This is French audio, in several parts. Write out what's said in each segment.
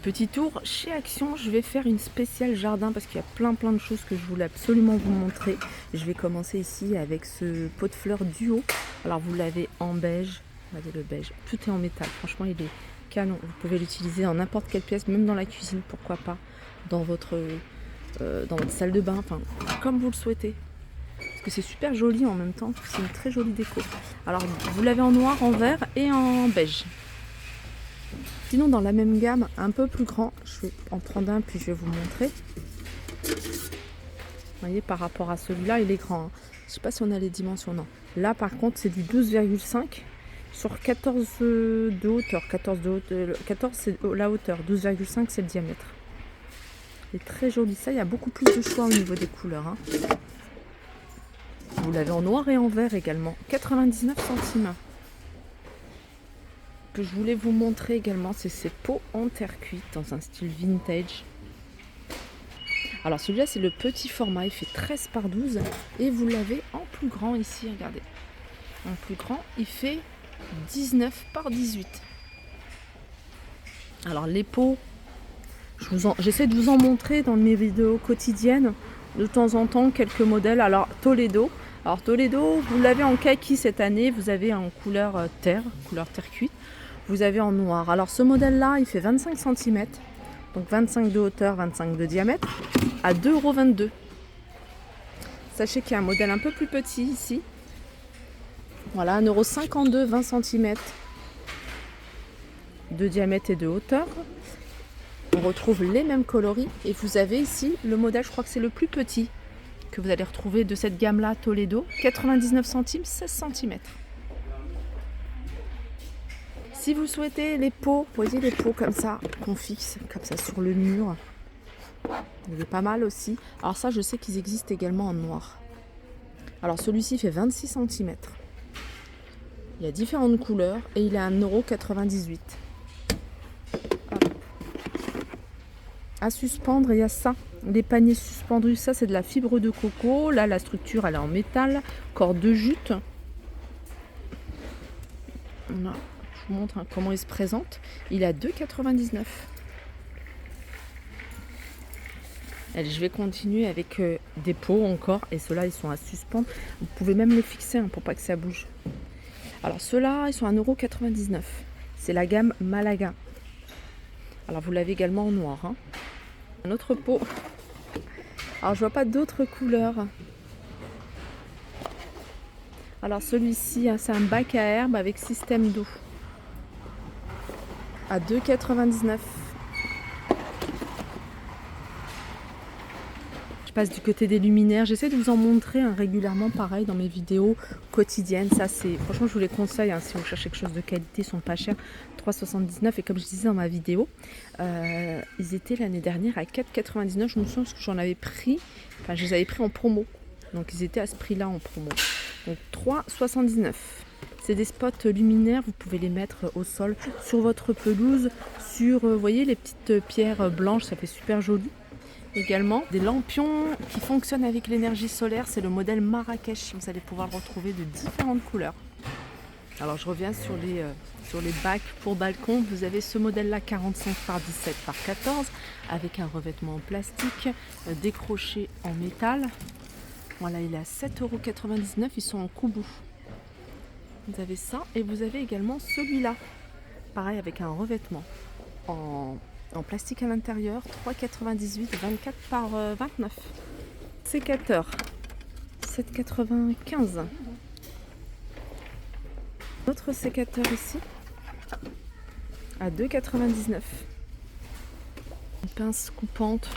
Petit tour chez Action, je vais faire une spéciale jardin parce qu'il y a plein de choses que je voulais absolument vous montrer. Je vais commencer ici avec ce pot de fleurs duo. Alors vous l'avez en beige, regardez le beige, tout est en métal, franchement il est canon. Vous pouvez l'utiliser dans n'importe quelle pièce, même dans la cuisine, pourquoi pas, dans votre salle de bain, enfin comme vous le souhaitez. Parce que c'est super joli en même temps, c'est une très jolie déco. Alors vous l'avez en noir, en vert et en beige. Sinon dans la même gamme, un peu plus grand, je vais en prendre un puis je vais vous montrer. Vous voyez par rapport à celui-là, il est grand. Hein. Je ne sais pas si on a les dimensions, non. Là par contre c'est du 12,5 sur 14 de hauteur. 14 c'est la hauteur, 12,5 c'est le diamètre. C'est très joli ça, il y a beaucoup plus de choix au niveau des couleurs. Hein. Vous l'avez en noir et en vert également, 99 centimes. Que je voulais vous montrer également, c'est ces pots en terre cuite dans un style vintage. Alors celui-là c'est le petit format, il fait 13 par 12 et vous l'avez en plus grand ici, regardez. En plus grand, il fait 19 par 18. Alors les pots, j'essaie de vous en montrer dans mes vidéos quotidiennes, de temps en temps quelques modèles. Alors Toledo, vous l'avez en kaki cette année, vous avez en couleur terre cuite. Vous avez en noir. Alors ce modèle-là, il fait 25 cm, donc 25 de hauteur, 25 de diamètre, à 2,22 €. Sachez qu'il y a un modèle un peu plus petit ici. Voilà, 1,52 €, 20 cm de diamètre et de hauteur. On retrouve les mêmes coloris. Et vous avez ici le modèle, je crois que c'est le plus petit que vous allez retrouver de cette gamme-là, Toledo, 99 centimes, 16 cm. Si vous souhaitez les pots, vous voyez les pots comme ça, qu'on fixe comme ça sur le mur. Il est pas mal aussi. Alors ça, je sais qu'ils existent également en noir. Alors celui-ci fait 26 cm. Il y a différentes couleurs et il est à 1,98 €. À suspendre, il y a ça. Les paniers suspendus, ça c'est de la fibre de coco. Là, la structure, elle est en métal. Corde de jute. Voilà. Je vous montre comment il se présente. Il est à 2,99 €. Allez, je vais continuer avec des pots encore. Et ceux-là, ils sont à suspendre. Vous pouvez même les fixer pour pas que ça bouge. Alors ceux-là, ils sont à 1,99 €. C'est la gamme Malaga. Alors vous l'avez également en noir. Hein. Un autre pot. Alors je vois pas d'autres couleurs. Alors celui-ci, c'est un bac à herbe avec système d'eau. À 2,99 €. Je passe du côté des luminaires. J'essaie de vous en montrer régulièrement, pareil, dans mes vidéos quotidiennes. Ça, c'est franchement, je vous les conseille. Hein, si vous cherchez quelque chose de qualité, ils sont pas chers. 3,79 €. Et comme je disais dans ma vidéo, ils étaient l'année dernière à 4,99 €. Je me souviens parce que j'en avais pris. Enfin, je les avais pris en promo. Donc, ils étaient à ce prix-là en promo. Donc, 3,79 €. C'est des spots luminaires, vous pouvez les mettre au sol, sur votre pelouse, sur, vous voyez, les petites pierres blanches, ça fait super joli. Également, des lampions qui fonctionnent avec l'énergie solaire, c'est le modèle Marrakech, vous allez pouvoir le retrouver de différentes couleurs. Alors je reviens sur les bacs pour balcon, vous avez ce modèle-là 45 par 17 par 14, avec un revêtement en plastique, décroché en métal. Voilà, il est à 7,99 €, ils sont en koubou. Vous avez ça et vous avez également celui-là, pareil avec un revêtement en plastique à l'intérieur, 3,98 €, 24 par 29. Sécateur, 7,95 €. Autre sécateur ici, à 2,99 €. Une pince coupante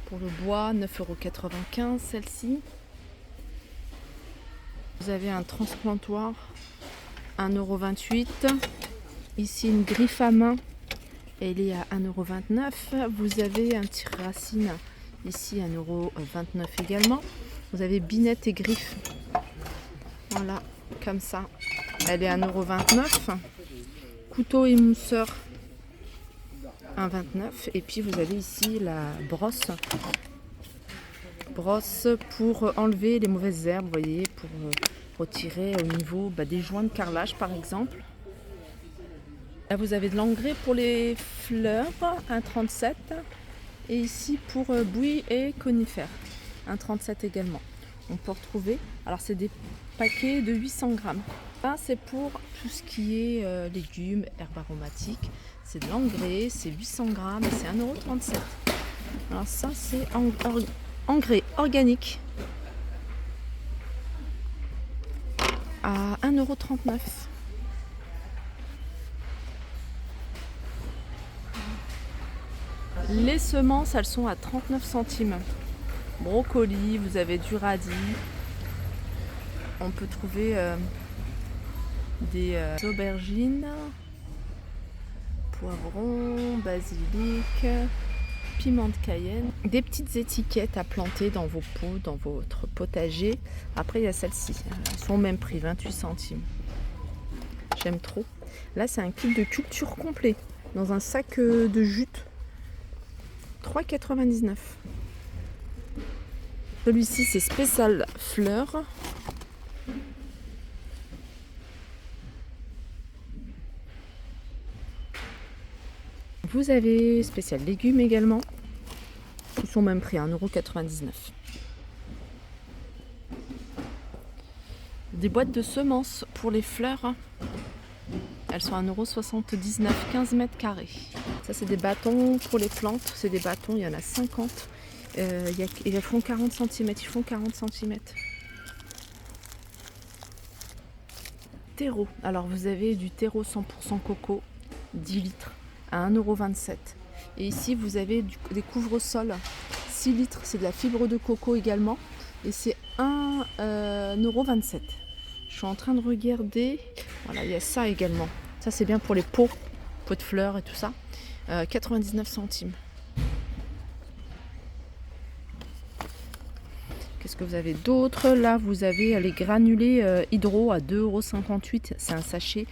pour le bois, 9,95 € celle-ci. Vous avez un transplantoir, 1,28 €. Ici une griffe à main, elle est à 1,29 €. Vous avez un tire-racine ici, 1,29 € également. Vous avez binette et griffe. Voilà, comme ça. Elle est à 1,29 €. Couteau émousseur, 1,29 €. Et puis vous avez ici la brosse. Brosse pour enlever les mauvaises herbes, vous voyez, pour retirer au niveau des joints de carrelage par exemple. Là, vous avez de l'engrais pour les fleurs, 1,37. Et ici pour buis et conifères, 1,37 également. On peut retrouver, alors c'est des paquets de 800 grammes. Ça, c'est pour tout ce qui est légumes, herbes aromatiques. C'est de l'engrais, c'est 800 grammes et c'est 1,37 €. Alors ça, c'est engrais organique à 1,39 €. Les semences, elles sont à 39 centimes. Brocoli, vous avez du radis. On peut trouver des aubergines, poivrons, basilic, piment de Cayenne. Des petites étiquettes à planter dans vos pots, dans votre potager. Après, il y a celles-ci. Elles sont au même prix, 28 centimes. J'aime trop. Là, c'est un kit de culture complet dans un sac de jute. 3,99 €. Celui-ci, c'est spécial fleurs. Vous avez spécial légumes également. Ils sont même prix à 1,99 €. Des boîtes de semences pour les fleurs. Elles sont à 1,79 €, 15 mètres carrés. Ça, c'est des bâtons pour les plantes. C'est des bâtons, il y en a 50. Ils font 40 cm. Ils font 40 cm. Terreau. Alors, vous avez du terreau 100% coco, 10 litres, à 1,27 €. Et ici, vous avez des couvre-sols, 6 litres. C'est de la fibre de coco également. Et c'est 1,27 €. Je suis en train de regarder. Voilà, il y a ça également. Ça, c'est bien pour les pots de fleurs et tout ça. 99 centimes. Qu'est-ce que vous avez d'autre? Là, vous avez les granulés hydro à 2,58 €. C'est un sachet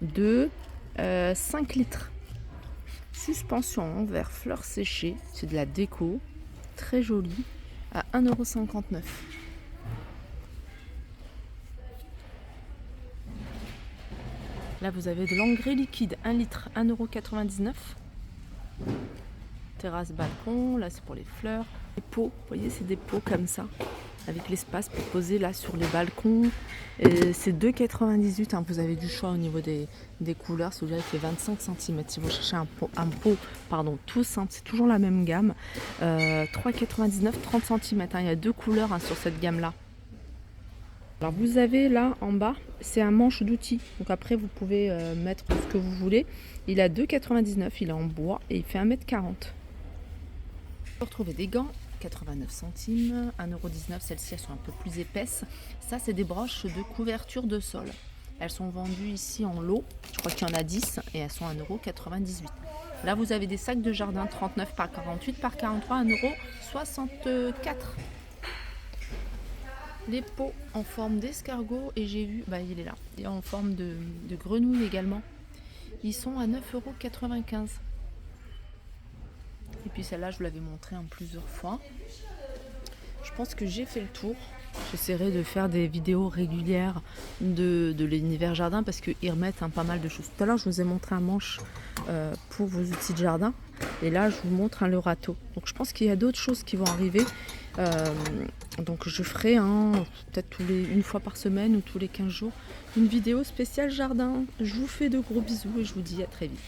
de 5 litres. Suspension en verre fleurs séchées. C'est de la déco. Très jolie. À 1,59 €. Là, vous avez de l'engrais liquide, 1 litre, 1,99 €. Terrasse balcon, là c'est pour les fleurs. Les pots, vous voyez, c'est des pots comme ça, avec l'espace pour poser là sur les balcons. C'est 2,98 €. Vous avez du choix au niveau des couleurs. Celui-là, il fait 25 cm. Si vous cherchez un pot tout simple, c'est toujours la même gamme. 3,99 €, 30 cm. Il y a deux couleurs sur cette gamme-là. Alors vous avez là en bas, c'est un manche d'outils. Donc après vous pouvez mettre ce que vous voulez. Il a 2,99 €, il est en bois et il fait 1,40 m. Vous pouvez retrouver des gants, 89 centimes, 1,19 €. Celles-ci, elles sont un peu plus épaisses. Ça, c'est des broches de couverture de sol. Elles sont vendues ici en lot. Je crois qu'il y en a 10 et elles sont à 1,98 €. Là, vous avez des sacs de jardin 39 par 48 par 43, 1,64 €. Les pots en forme d'escargot, et j'ai vu, il est là, et en forme de grenouille également. Ils sont à 9,95 €. Et puis celle-là, je vous l'avais montré en plusieurs fois. Je pense que j'ai fait le tour. J'essaierai de faire des vidéos régulières de l'univers jardin parce qu'ils remettent pas mal de choses. Tout à l'heure, je vous ai montré un manche pour vos outils de jardin. Et là, je vous montre le râteau. Donc, je pense qu'il y a d'autres choses qui vont arriver. Donc, je ferai peut-être une fois par semaine ou tous les 15 jours une vidéo spéciale jardin. Je vous fais de gros bisous et je vous dis à très vite.